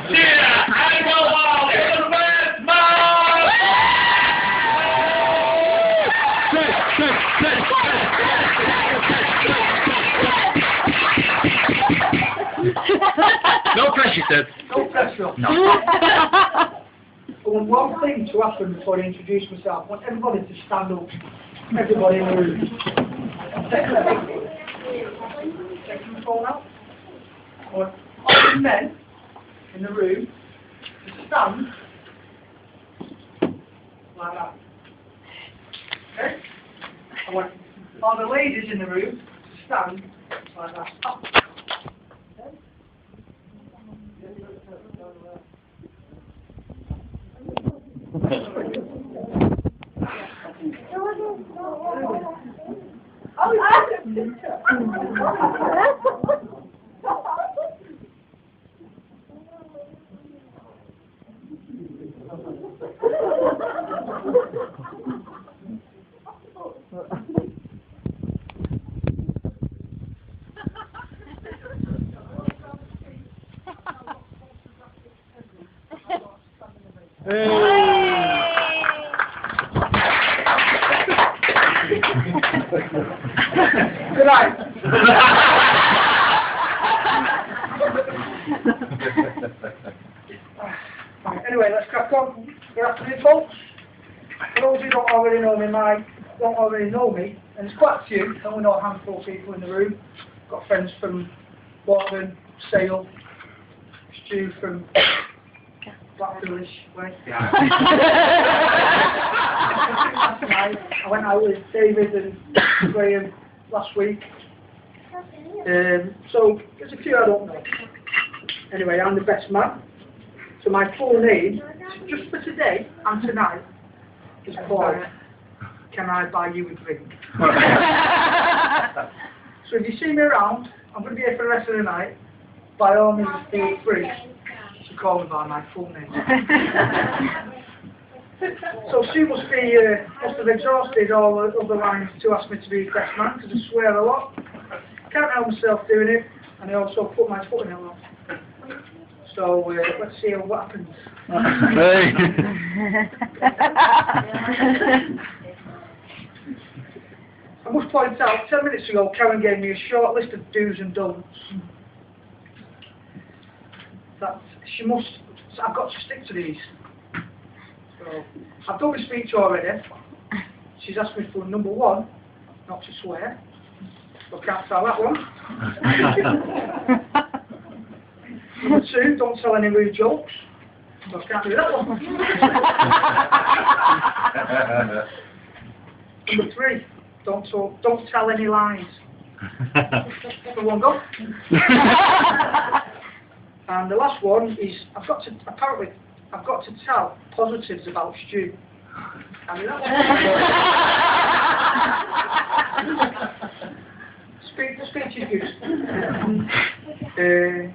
Yeah, I know all the best mom! No pressure, Ted. No pressure. No. I want one thing to ask them before I introduce myself. I want everybody to stand up. Everybody in the room. Take control now. I want all the men in the room to stand like that. Okay? I want all the ladies in the room to stand like that. Okay? Good night. Anyway, let's crack on. Good afternoon, folks. For those who don't already know me, and there's quite a few, I only know a handful of people in the room. Got friends from Waterman, Sale, Stu from Blackpoolish way. Yeah. I went out with David and Graham last week. So there's a few I don't know. Anyway, I'm the best man. So my full name, just for today and tonight, is Paul. Can I buy you a drink? So if you see me around, I'm going to be here for the rest of the night. By all means, feel free to call me by my full name. So Sue must have exhausted all the other lines to ask me to be the best man, because I swear a lot. Can't help myself doing it, and I also put my foot in it a lot. So let's see what happens. Hey. I must point out, 10 minutes ago, Karen gave me a short list of do's and don'ts. That I've got to stick to these. So I've done my speech already. She's asked me for number 1, not to swear. So I can't tell that one. Number 2, don't tell any rude jokes. So I can't do that one. Number 3, don't tell any lies. So one go. And the last one is I've got to tell positives about Stu. I mean, speech is good.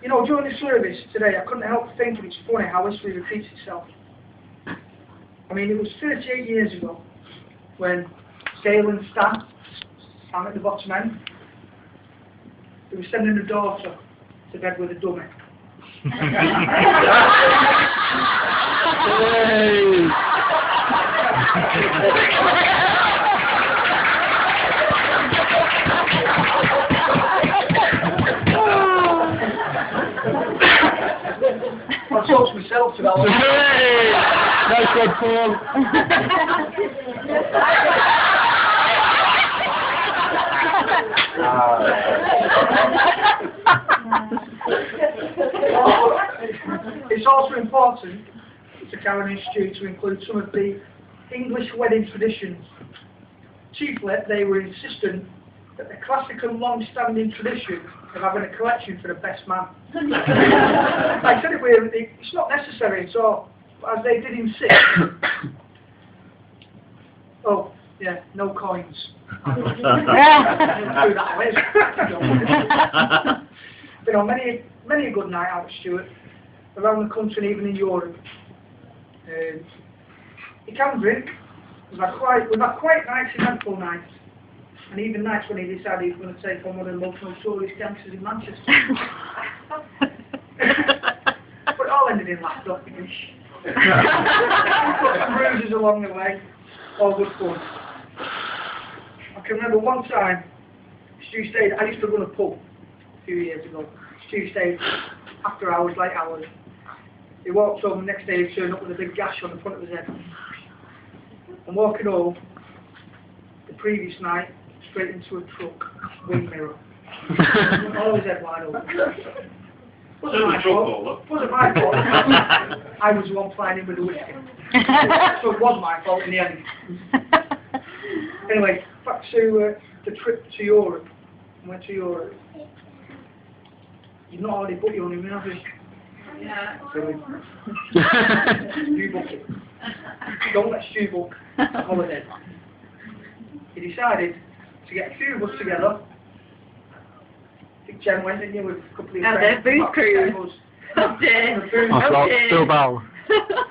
You know, during the service today, I couldn't help thinking it's funny how history repeats itself. I mean, it was 38 years ago when Dale and Stan at the bottom end, they were sending a daughter to bed with a dummy. I chose myself to that one. Hey! Nice one, Paul. It's also important to Karen and Stu to include some of the English wedding traditions. Chiefly, they were insistent that the classic and long-standing tradition of having a collection for the best man. I said it's not necessary, so as they did insist. Oh, yeah, no coins. Do that way. Been on many a good night out, Stuart, around the country and even in Europe. He can drink. We've had quite nice eventful nights, and even nights when he decided he was going to take on one of the most notorious gangsters in Manchester. ending laughter. Some bruises along the way, all good fun. I can remember one time, Stu stayed, I used to run a pub a few years ago. Stu stayed after hours, late hours. He walked home the next day, he turned up with a big gash on the front of his head. I'm walking home, the previous night, straight into a truck, wing mirror. All his head wide open. Wasn't my fault. Wasn't my fault. I was the one flying in with the whiskey. So it was my fault in the end. Anyway, back to the trip to Europe. I went to Europe. You've not already booked your honeymoon, have you? Yeah. You book it. Don't let Stu book a holiday. He decided to get a few of us together. I think Jen went, didn't you, with a couple of friends? Booze cruise. Bilbao.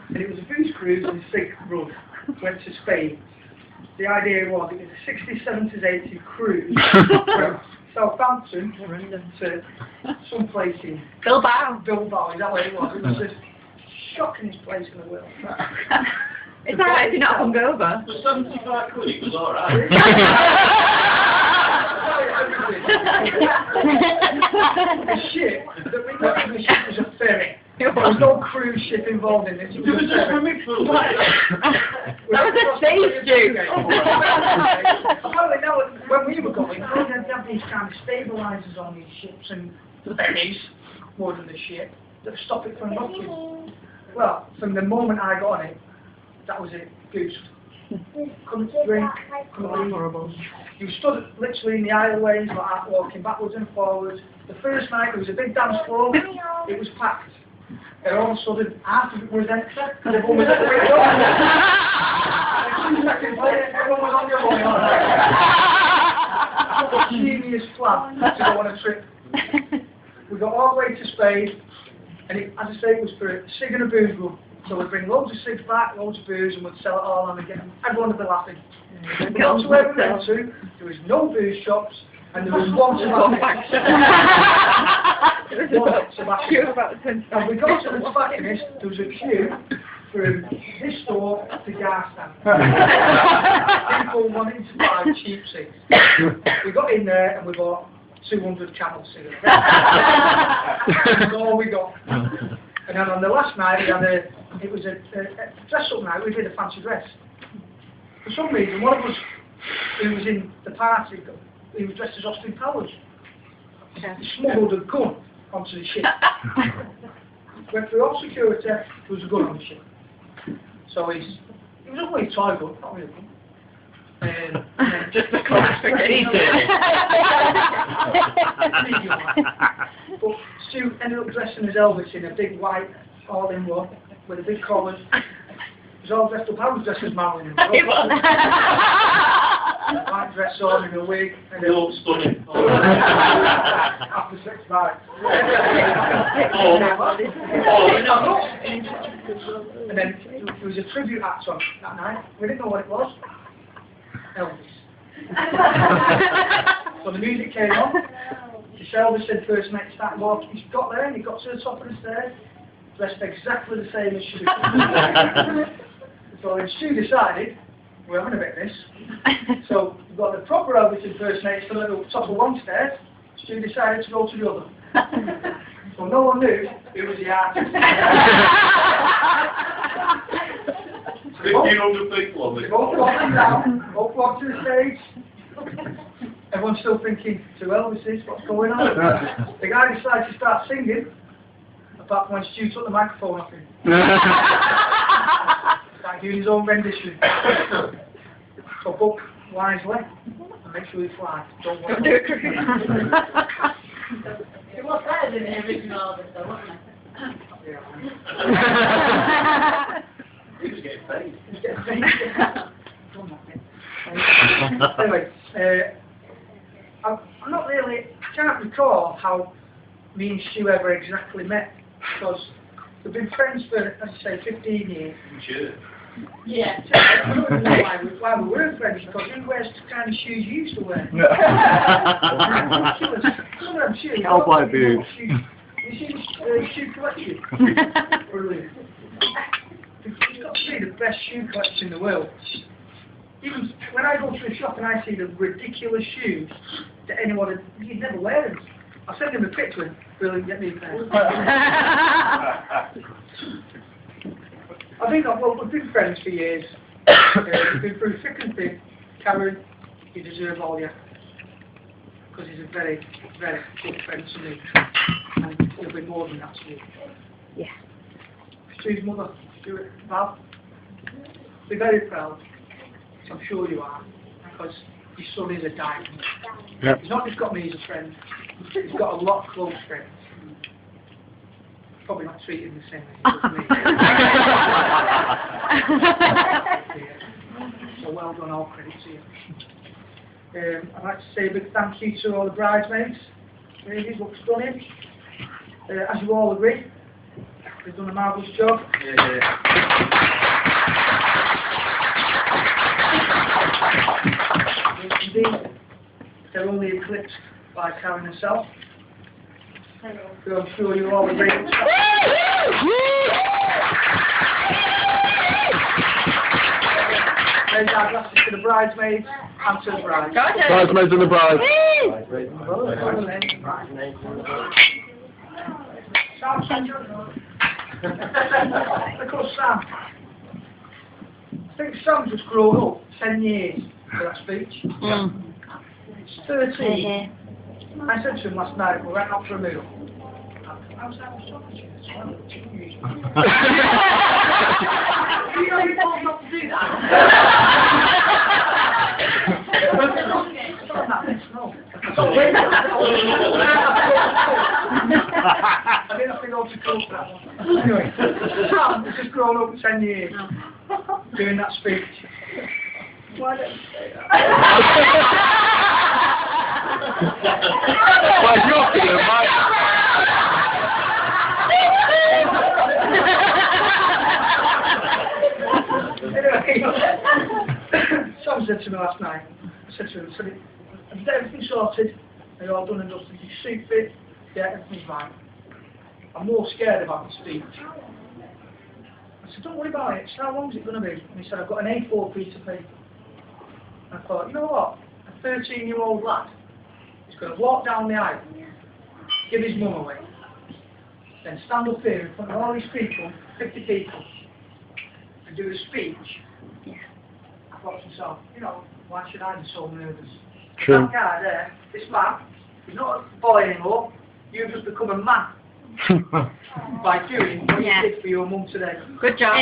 And it was a booze cruise and Sig run. Went to Spain. The idea was it was a 60s, 70s, 80s cruise from Southampton to some place in Bilbao. Bilbao, is that what it was? It was the shockingest place in the world. It's alright if you're not hungover. For 75 quid, it was alright. The ship that we got on the ship was a ferry. There was no cruise ship involved in this. It was a ferry. That was a safe Stu. Apparently now, when we were going, they had these kind of stabilisers on these ships and ferries, more than the ship, that stop it from rocking. Well, from the moment I got on it, that was it. Goose. Couldn't drink, couldn't eat. You stood literally in the aisleways, like that, walking backwards and forwards. The first night there was a big dance floor, it was packed. And all of a sudden, half of it was empty, because everyone was at the window. And 2 seconds later, everyone was on the other one. The genius plan to go on a trip. We got all the way to Spain, and it, as I say, it was for a cig and a booze run. So we'd bring loads of cigs back, loads of booze, and we'd sell it all on again. Everyone would be laughing. We got to where we went to, there was no booze shops, and there was one tobacconist. And we got to the tobacconist, there was a queue from this store to Garstan. People wanting to buy cheap cigs. We got in there and we bought 200 Camel cigarettes. That's all we got. And then on the last night, we had it was a dress-up night, we did a fancy dress. For some reason, one of us who was in the party, he was dressed as Austin Powers. He smuggled a gun onto the ship. Went through all security, there was a gun on the ship. So it was only a toy gun, not really a gun. Just a classification. But Stu ended up dressing as Elvis in a big white all-in-one with a big collar. He was all dressed up. I was dressed as Marilyn Monroe. White dress on and a wig. And They all stunning. after 6 nights. And then there was a tribute act on that night. We didn't know what it was. Elvis. So the music came on. Elvis said first night started walking. He got there and he got to the top of the stairs, dressed exactly the same as Stu. So then Stu decided, we're having a bit of this. So we've got the proper Elvis impersonator still at the top of one stair. Stu decided to go to the other. So no one knew who was the artist. 1,500 people on this. Both walking down, both walked to the stage. Everyone's still thinking, to Elvis is, what's going on? The guy decided to start singing, apart from when Stu took the microphone off him. Started doing his own rendition. So book wisely, and make sure you fly. Don't want to. It was better than the original Elvis though, wasn't it? Yeah. He was getting paid. He was getting paid. Anyway, I'm not really, I can't recall how me and Stu ever exactly met, because we've been friends for, as I say, 15 years. Sure. Yeah. I don't even know why we were friends, because he wears the kind of shoes you used to wear. Some of them shoes. Cowboy boots. You see shoe collection? Brilliant. It's got to be the best shoe collection in the world. Even when I go to a shop and I see the ridiculous shoes that anyone you'd never wear them. I send him a picture and really get me a pair. I think we've been friends for years. We've been through thick and thin. Karen, you deserve all your, because he's a very, very good friend to me. And he'll be more than that to you. Yeah. To his mother, Stuart, Val, be very proud. I'm sure you are, because his son is a diamond. Yep. He's not just got me as a friend, he's got a lot of close friends. Probably not treating the same as he does me. So well done, all credit to you. I'd like to say a big thank you to all the bridesmaids. Ladies, look stunning. As you all agree, they've done a marvellous job. Indeed, they're only eclipsed by Karen herself. So I'm sure you're all agree. Raise our glasses to the bridesmaids and to the bride. Bridesmaids and the bride. Sam, of course, Sam. I think Sam's just grown up 10 years for that speech. It's 13. I said to him last night, we went out for a meal. I was talking to you. You know you told me not to do that. No. I didn't think I was close to that one. Anyway, Sam has just grown up 10 years doing that speech. Why didn't you say that? Well, you're feeling right. Anyway, Sam said to me last night, I said to him, have you got everything sorted? Are you all done and dusted? Is your suit fit? Yeah, everything's fine. I'm more scared about the speech. I said, don't worry about it. So how long is it going to be? And he said, I've got an A4 piece of paper. And I thought, you know what? A 13-year-old lad is going to walk down the aisle, give his mum away, then stand up here in front of all these people, 50 people, and do a speech. Yeah. I thought to myself, you know, why should I be so nervous? True. That guy there, this man, he's not a boy anymore. You've just become a man by doing what you did for your mum today. Good job.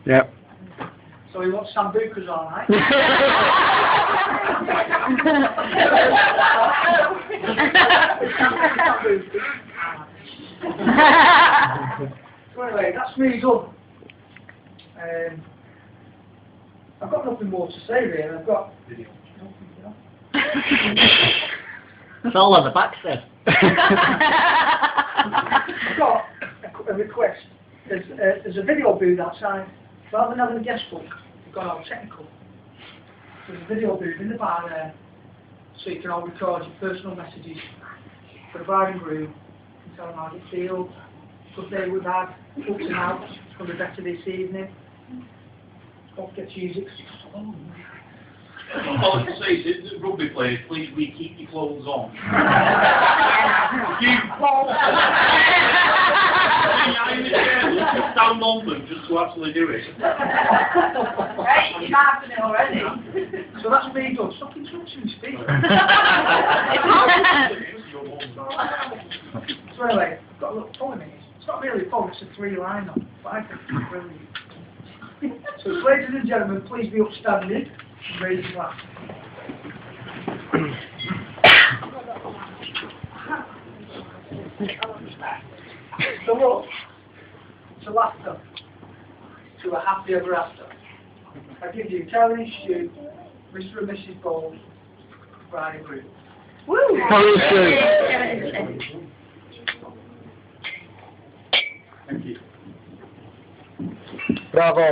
Yep. So he wants sambucas all night. So anyway, that's me done. I've got nothing more to say really. I've got It's all on the back there. I've got a request. There's a video booth outside. Rather than having a guest book, we've got all technical. There's a video booth in the bar there, so you can all record your personal messages for the bride and groom. You can tell them how you feel, good day we've had, ups and outs, it's going to be better this evening. Don't forget to use it. All I can say is, rugby players, please keep your clothes on. Down London just to actually do it. Right, you're laughing it already. So that's me done. Stop interrupting me, speak. So anyway, I've got a little poem in it. It's not really a poem, it's a 3-liner, but I think it's brilliant. So ladies and gentlemen, please be upstanding and raise your glass. So look, to laughter, to a happy ever after. I give you Karen and Stu, Mr. and Mrs. Bowles, bride and groom. Woo! Thank you. Bravo.